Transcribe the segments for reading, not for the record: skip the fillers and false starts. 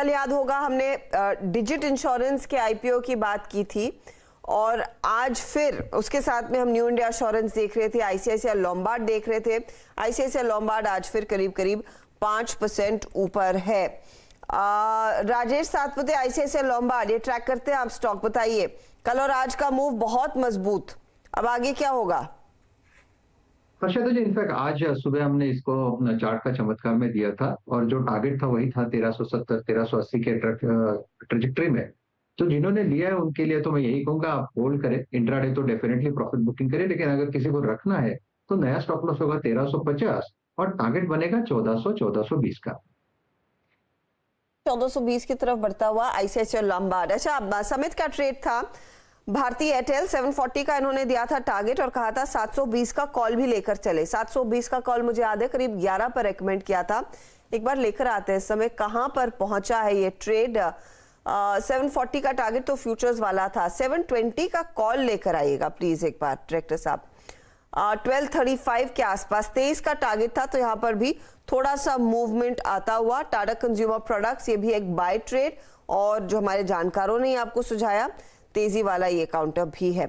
कल याद होगा हमने डिजिट इंश्योरेंस के आईपीओ की बात की थी और आज फिर उसके साथ में हम न्यू इंडिया एश्योरेंस देख रहे थे, आईसीआईसीआई लोम्बार्ड देख रहे थे। आईसीआईसीआई लोम्बार्ड आज फिर करीब करीब 5% ऊपर है। राजेश सातपुते, आईसीआईसीआई लोम्बार्ड ये ट्रैक करते हैं आप, स्टॉक बताइए। कल और आज का मूव बहुत मजबूत, अब आगे क्या होगा? हर्षद जी, इनफैक्ट आज सुबह हमने इसको चार्ट का चमत्कार में दिया था और जो टारगेट था वही था 1370 1380 के ट्रेजेक्टरी में। तो जिन्होंने लिया है उनके लिए तो मैं यही कहूंगा, आप होल्ड करें। इंट्राडे तो डेफिनेटली प्रॉफिट बुकिंग करें, लेकिन अगर किसी को रखना है तो नया स्टॉप लॉस होगा 1350 और टारगेट बनेगा 1400 1420 का। 1420 की तरफ बढ़ता हुआ आईसीआईसीआई लोम्बार्ड। अच्छा, समित का ट्रेड था भारतीय एयरटेल 740 का, इन्होंने दिया था टारगेट और कहा था 720 का कॉल भी लेकर चले। 720 का कॉल मुझे याद है करीब 11 पर रेकमेंड किया था। एक बार लेकर आते हैं इस समय कहां पर पहुंचा है ये ट्रेड। 740 का टारगेट तो फ्यूचर्स वाला था, 720 का कॉल लेकर आइएगा प्लीज एक बार डायरेक्टर साहब। 1235 के आसपास 23 का टारगेट था, तो यहां पर भी थोड़ा सा मूवमेंट आता हुआ। टाटा कंज्यूमर प्रोडक्ट्स ये भी एक बाय ट्रेड और जो हमारे जानकारों ने आपको सुझाया तेजी वाला ये काउंटर भी है।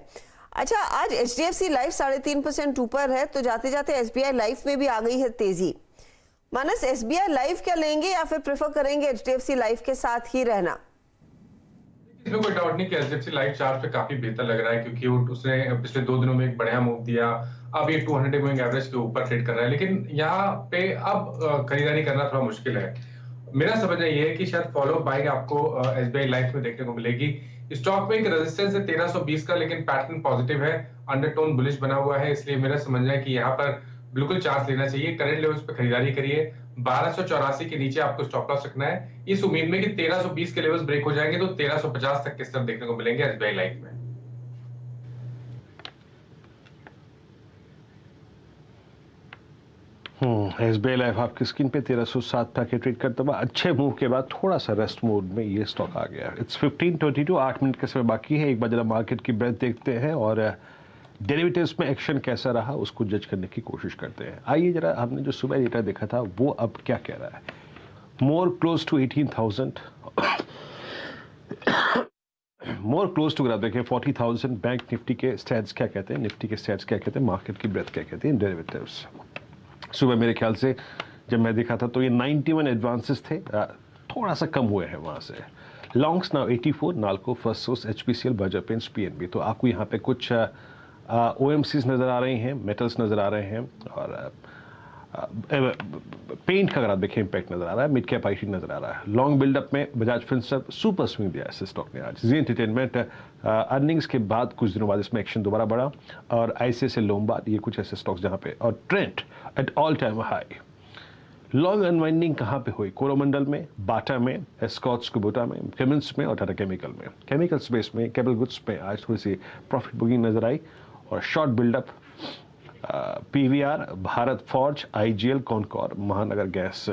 अच्छा, आज एचडीएफसी लाइफ 3.5% ऊपर है, तो जाते जाते एसबीआई लाइफ में भी आ गई है तेजी। मानस, एसबीआई लाइफ क्या लेंगे या फिर प्रेफर करेंगे एचडीएफसी लाइफ के साथ ही रहना? इसमें कोई डाउट नहीं कि एचडीएफसी लाइफ चार्ट पे काफी बेहतर लग रहा है, क्योंकि उसने पिछले 2 दिनों में एक बढ़िया मूव दिया। अब ये 200 मूविंग एवरेज के ऊपर ट्रेड कर रहा है, लेकिन यहाँ पे अब खरीदारी करना थोड़ा मुश्किल है। मेरा समझना ये है कि शायद फॉलो बाइंग आपको एसबीआई लाइफ में देखने को मिलेगी। स्टॉक में एक रेजिस्टेंस है 1320 का, लेकिन पैटर्न पॉजिटिव है, अंडरटोन बुलिश बना हुआ है, इसलिए मेरा समझना है कि यहाँ पर बिल्कुल चांस लेना चाहिए। करंट लेवल्स पे खरीदारी करिए। 1284 के नीचे आपको स्टॉप लॉस रखना है, इस उम्मीद में कि 1320 के लेवल्स ब्रेक हो जाएंगे तो 1350 तक किस तरफ देखने को मिलेंगे एसबीआई लाइफ में। एसबीआई लाइफ आपकी स्क्रीन पे 1307 तक ट्रेड करता हुआ अच्छे मूव के बाद थोड़ा सा रेस्ट मोड में ये स्टॉक आ गया। इट्स 15:22, 8 मिनट के समय बाकी है। एक बार जरा मार्केट की ब्रेथ देखते हैं और डेरिवेटिव्स में एक्शन कैसा रहा उसको जज करने की कोशिश करते हैं। आइए जरा, हमने जो सुबह डेटा देखा था वो अब क्या कह रहा है। More close to 18,000 more close to, देखें 40,000। बैंक निफ्टी के स्टैट्स क्या कहते हैं, निफ्टी के स्टैट्स क्या कहते हैं, मार्केट की ब्रेथ क्या कहते हैं डेरिवेटिव्स। सुबह मेरे ख्याल से जब मैं देखा था तो ये 91 एडवांसेस थे, थोड़ा सा कम हुए हैं वहाँ से। Longs now 84, NALCO, first source, HPCL, Bajaj paints, PNB. तो आपको यहाँ पे कुछ ओएमसीज नज़र आ रही हैं, मेटल्स नज़र आ रहे हैं और पेंट का अगर आप देखें इम्पैक्ट नज़र आ रहा है, मिड कैप आईटी नज़र आ रहा है। लॉन्ग बिल्डअप में बजाज फिनसर्व सुपर स्विंग दिया इस स्टॉक ने आज। जी एंटरटेनमेंट अर्निंग्स के बाद कुछ दिनों बाद इसमें एक्शन दोबारा बढ़ा और आईसीआईसीआई लोम्बार्ड, ये कुछ ऐसे स्टॉक्स जहाँ पे, और trend at all time high. Long unwinding कहाँ पे हुई? कोरोमंडल में, बाटा में, एस्कॉट्स कुबोटा में, केमिन्स में और टाटा केमिकल में। केमिकल स्पेस में, केबल गुड्स में आज थोड़ी सी प्रॉफिट बुकिंग नजर आई और short buildup PVR, Bharat Forge, IGL, Concor, Mahanagar gas